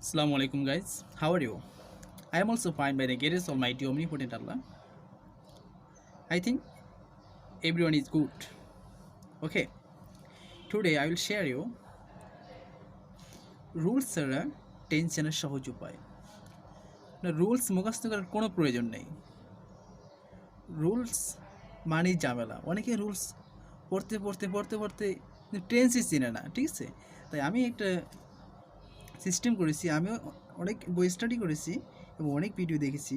Assalamu alaikum guys. How are you? I am also fine by the grace of Almighty Omnipotent Allah. I think everyone is good. Okay. Today I will share you rules ছাড়া টেনশনের সহজ উপায়। না rules মুখস্থ করার কোনো প্রয়োজন নেই। রুলস মানেই ঝামেলা। অনেকে রুলস পড়তে টেন্সই চিনে না, ঠিক আছে? তাই আমি একটা সিস্টেম করেছি। আমিও অনেক বই স্টাডি করেছি এবং অনেক ভিডিও দেখেছি।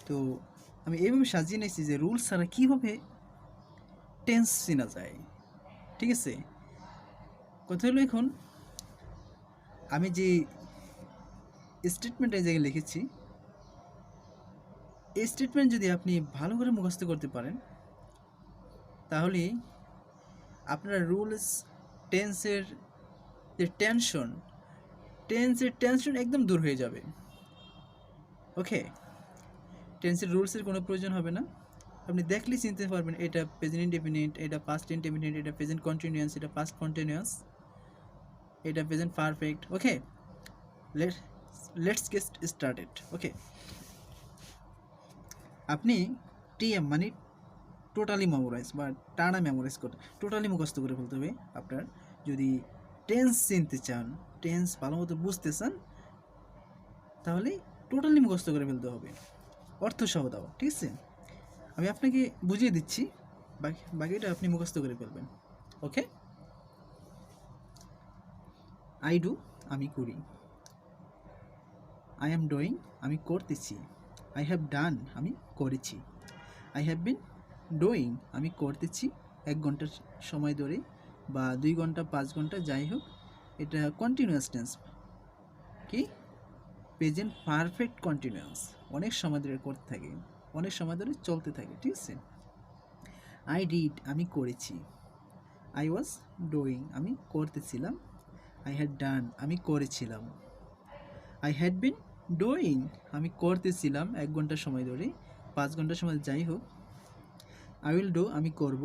তো আমি এইভাবে সাজিয়ে নিয়েছি যে রুলস ছাড়া কীভাবে টেন্স চেনা যায়, ঠিক আছে? কথা হলো এখন আমি যে স্টেটমেন্ট এই জায়গায় লিখেছি, এই স্টেটমেন্ট যদি আপনি ভালো করে মুখস্থ করতে পারেন তাহলে আপনার রুলস টেন্সের যে টেন্সের একদম দূর হয়ে যাবে। ওকে, টেন্সের রুলসের কোনো প্রয়োজন হবে না। আপনি দেখলেই চিনতে পারবেন এটা প্রেজেন্ট ইনডেফিনিট, এটা পাস্ট ইনডেফিনিট, এটা প্রেজেন্ট কন্টিনিউয়াস, এটা পাস্ট কন্টিনিউয়াস, এটা present perfect. Okay, let's get started. Okay, আপনি টিএম মানে টোটালি মেমোরাইজ বা টানা মেমোরাইজ করতে, টোটালি মুখস্থ করে ফেলতে হবে আপনার। যদি টেন্স চিনতে চান, টেন্স ভালো মতো বুঝতে চান, তাহলে টোটালি মুখস্থ করে ফেলতে হবে, অর্থ সহ দাও, ঠিক আছে? আমি আপনাকে বুঝিয়ে দিচ্ছি, বাকিটা আপনি মুখস্থ করে ফেলবেন। ওকে, আই ডু আমি করি, আই অ্যাম ডুইং আমি করতেছি, আই হ্যাভ ডান আমি করেছি, আই হ্যাভ বিন ডুইং আমি করতেছি 1 ঘন্টা সময় ধরে বা 2 ঘন্টা 5 ঘন্টা যাই হোক, এটা কন্টিনিউয়াস টেন্স। কি? প্রেজেন্ট পারফেক্ট কন্টিনিউয়াস, অনেক সময় ধরে করতে থাকে, অনেক সময় ধরে চলতে থাকে, ঠিক আছে? আই ডিড আমি করেছি, আই ওয়াজ ডুইং আমি করতেছিলাম, আই হ্যাড ডান আমি করেছিলাম, আই হ্যাড বিন ডুইং আমি করতেছিলাম 1 ঘন্টা সময় ধরে, 5 ঘন্টা সময় যাই হোক, আই উইল ডু আমি করব,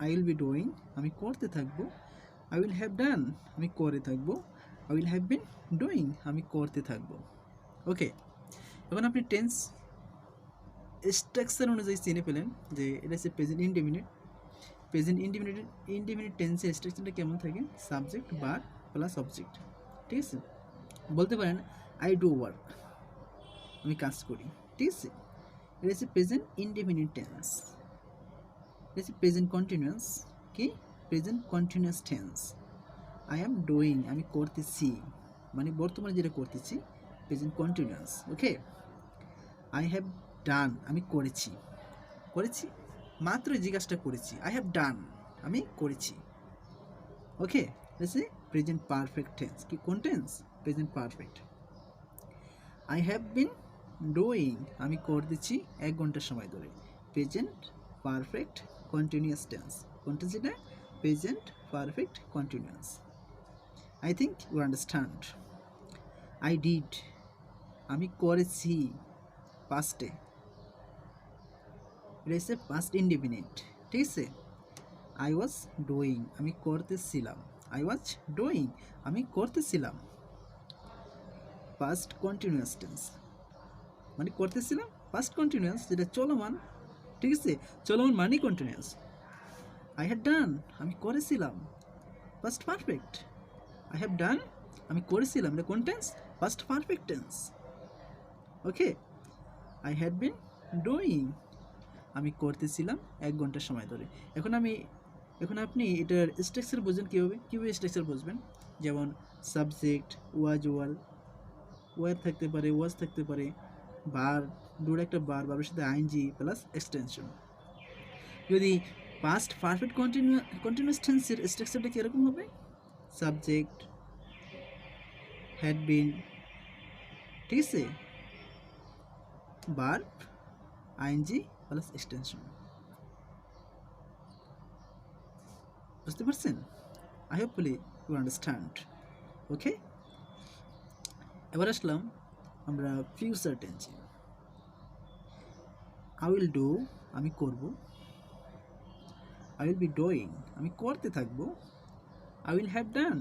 আই উইল বি ডুইং আমি করতে থাকবো, আই উইল হ্যাভ ডান আমি করে থাকবো, I will have been doing আমি করতে থাকবো। ওকে, এখন আপনি টেন্স স্ট্রাকচার অনুযায়ী চিনে পেলেন যে এটা হচ্ছে প্রেজেন্ট ইনডেফিনিট। প্রেজেন্ট ইনডেফিনিট টেন্সের স্ট্রাকচারটা কেমন থাকে? সাবজেক্ট ভার্ব প্লাস অবজেক্ট, ঠিক আছে? বলতে পারেন আই ডু ওয়ার্ক আমি কাজ করি, ঠিক আছে? এটা হচ্ছে প্রেজেন্ট ইনডেফিনিট টেন্স। এটা হচ্ছে প্রেজেন্ট কন্টিনিউয়াস। কি? Present continuous tense. I am doing আমি করতেছি, মানে বর্তমানে যেটা করতেছি, present continuous. Okay, I have done আমি করেছি, করেছি মাত্র জিজ্ঞাসা করেছি, আই হ্যাভ ডান আমি করেছি। Okay, this present perfect tense. কি কোন tense? Present perfect. I have been doing আমি করতেছি 1 ঘন্টা সময় ধরে, প্রেজেন্ট পারফেক্ট কন্টিনিউয়াস টেন্স। কোন টেন্স এটা? Present perfect continuous. I think you understand. I did আমি করেছি পাস্টে, এটা হচ্ছে পাস্ট ইনডেফিনিট, ঠিক আছে? আই ওয়াজ ডুইং আমি করতেছিলাম, আই ওয়াজ ডুইং আমি করতেছিলাম, পাস্ট কন্টিনিউয়াস টেন্স মানে করতেছিলাম, পাস্ট কন্টিনিউয়াস যেটা চলমান, ঠিক আছে? চলমান মানে কন্টিনিউয়াস। আই হ্যাড ডান আমি করেছিলাম, past perfect. I have done আমি করেছিলাম, এটা কোন tense? Past perfect tense. Okay, I had been doing আমি করতেছিলাম 1 ঘন্টা সময় ধরে। এখন আপনি এটার স্ট্রাকচার বুঝবেন কীভাবে স্ট্রাকচার বুঝবেন? যেমন সাবজেক্ট ওয়ার থাকতে পারে, ওয়াজ থাকতে পারে, বার ডুর একটা বারের সাথে আইএনজি প্লাস এক্সটেনশন। যদি পাস্ট পারফেক্ট কন্টিনিউয়াস টেন্সের স্ট্রাকচারটা কীরকম হবে? সাবজেক্ট হ্যাড বিন, ঠিক আছে, বার আইএনজি প্লাস এক্সটেনশন। বুঝতে পারছেন? I hopefully you understand. Okay, এবার আসলাম আমরা ফিউচার টেন্সে। আই উইল ডু আমি করব, আই উইল বি ডুইং আমি করতে থাকবো, আই উইল হ্যাভ ডান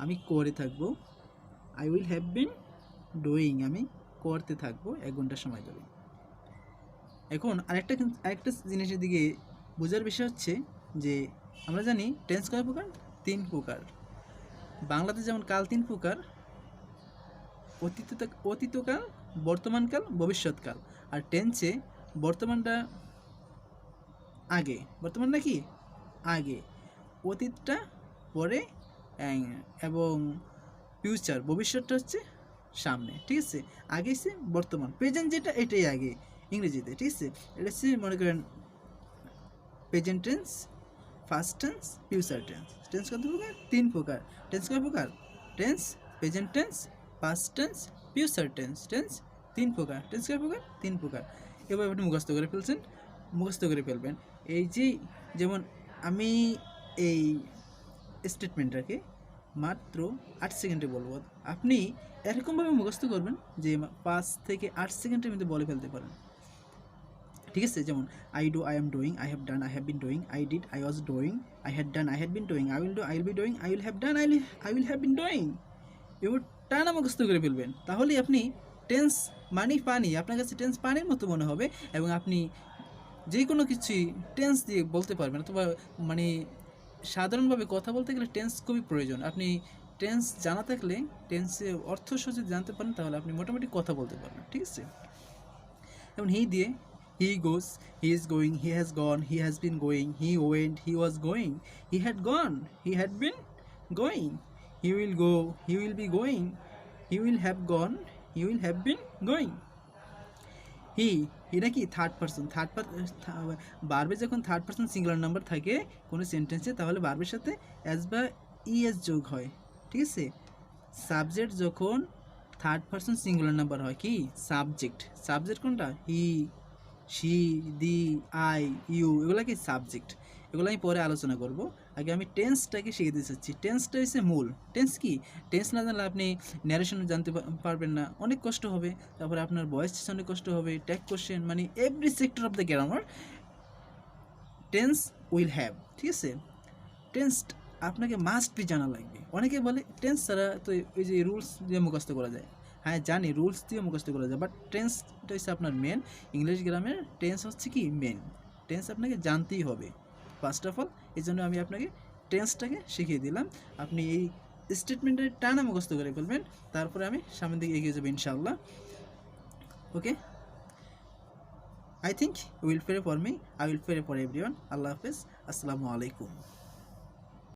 আমি করে থাকবো, I will have been doing, আমি করতে থাকবো 1 ঘন্টা সময় ধরে। এখন আরেকটা জিনিসের দিকে বোঝার বিষয় হচ্ছে যে আমরা জানি টেন্স কয় প্রকার? 3 প্রকার। বাংলাতে যেমন কাল 3 প্রকার, অতীতকাল, বর্তমানকাল, ভবিষ্যৎকাল। আর টেন্সে বর্তমানটা আগে, বর্তমান নাকি আগে, অতীতটা পরে, এবং ফিউচার ভবিষ্যৎটা হচ্ছে সামনে। ঠিক আছে, আগে হচ্ছে বর্তমান, প্রেজেন্ট যেটা এটাই আগে ইংরেজিতে। ঠিক আছে, এটা হচ্ছে মনে করেন present tense, first tense, future tense. Tense কত প্রকার? 3 প্রকার। টেন্স কয় প্রকার? Tense, present tense, past tense, future tense. Tense 3 প্রকার। টেন্স কয় প্রকার? 3 প্রকার। এবার আপনি মুখস্থ করে ফেলছেন, মুখস্থ করে ফেলবেন। এই যে যেমন আমি এই স্টেটমেন্টটাকে মাত্র 8 সেকেন্ডে বলবো, আপনি এরকমভাবে মুখস্থ করবেন যে 5 থেকে 8 সেকেন্ডের মধ্যে বলে ফেলতে পারেন। ঠিক আছে, যেমন I do, I am doing, I have done, I have been doing, I did, I was doing, I had done, I had been doing, I will do, I will be doing, I will have done, I will have been doing. এবার টানা মুখস্থ করে ফেলবেন, তাহলেই আপনি tense মানেই পানি, আপনার কাছে টেন্স পানির মতো মনে হবে, এবং আপনি যে কোনো কিছুই টেন্স দিয়ে বলতে পারবেন। অথবা মানে সাধারণভাবে কথা বলতে গেলে টেন্স খুবই প্রয়োজন। আপনি টেন্স জানা থাকলে, টেন্সের অর্থ সহ যদি জানতে পারেন, তাহলে আপনি মোটামুটি কথা বলতে পারবেন। ঠিক আছে, যেমন হি দিয়ে he goes, he is going, he has gone, he has been going, he went, he was going, he had gone, he had been going, he will go, he will be going, he will have gone, he will have been going. He, এটা কি third person. বার্বে যখন third person singular number থাকে কোনো সেন্টেন্সে, তাহলে বার্বের সাথে S বা ES যোগ হয়। ঠিক আছে, সাবজেক্ট যখন থার্ড পারসন সিঙ্গুলার নাম্বার হয়, কি সাবজেক্ট। সাবজেক্ট কোনটা? হি, শি, দি, আই, ইউ, এগুলো কি সাবজেক্ট। এগুলো আমি পরে আলোচনা করব। আগে আমি টেন্সটাকে শিখে দিতে চাচ্ছি। টেন্সটা হচ্ছে মূল। টেন্স কি? টেন্স না জানলে আপনি ন্যারেশন জানতে পারবেন না, অনেক কষ্ট হবে। তারপরে আপনার ভয়েস অনেক কষ্ট হবে, ট্যাগ কোশ্চেন, মানে every sector of the grammar tense will have. ঠিক আছে, টেন্স আপনাকে মাস্ট বি জানা লাগবে। অনেকে বলে টেন্স ছাড়া তো ওই যে রুলস দিয়ে মুখস্থ করা যায়। হ্যাঁ জানি, রুলস দিয়ে মুখস্থ করা যায়, বাট টেন্সটা হচ্ছে আপনার মেন। ইংলিশ গ্রামের টেন্স হচ্ছে কি মেন। টেন্স আপনাকে জানতেই হবে ফার্স্ট অফ অল। এই জন্য আমি আপনাকে টেন্সটাকে শিখিয়ে দিলাম। আপনি এই স্টেটমেন্টের টানা মুখস্থ করে ফেলবেন, তারপরে আমি সামনের দিকে এগিয়ে যাবো ইনশাআল্লাহ। ওকে, I think you will pray for me, I will pray for everyone. Allah Hafiz. Assalamu alaikum.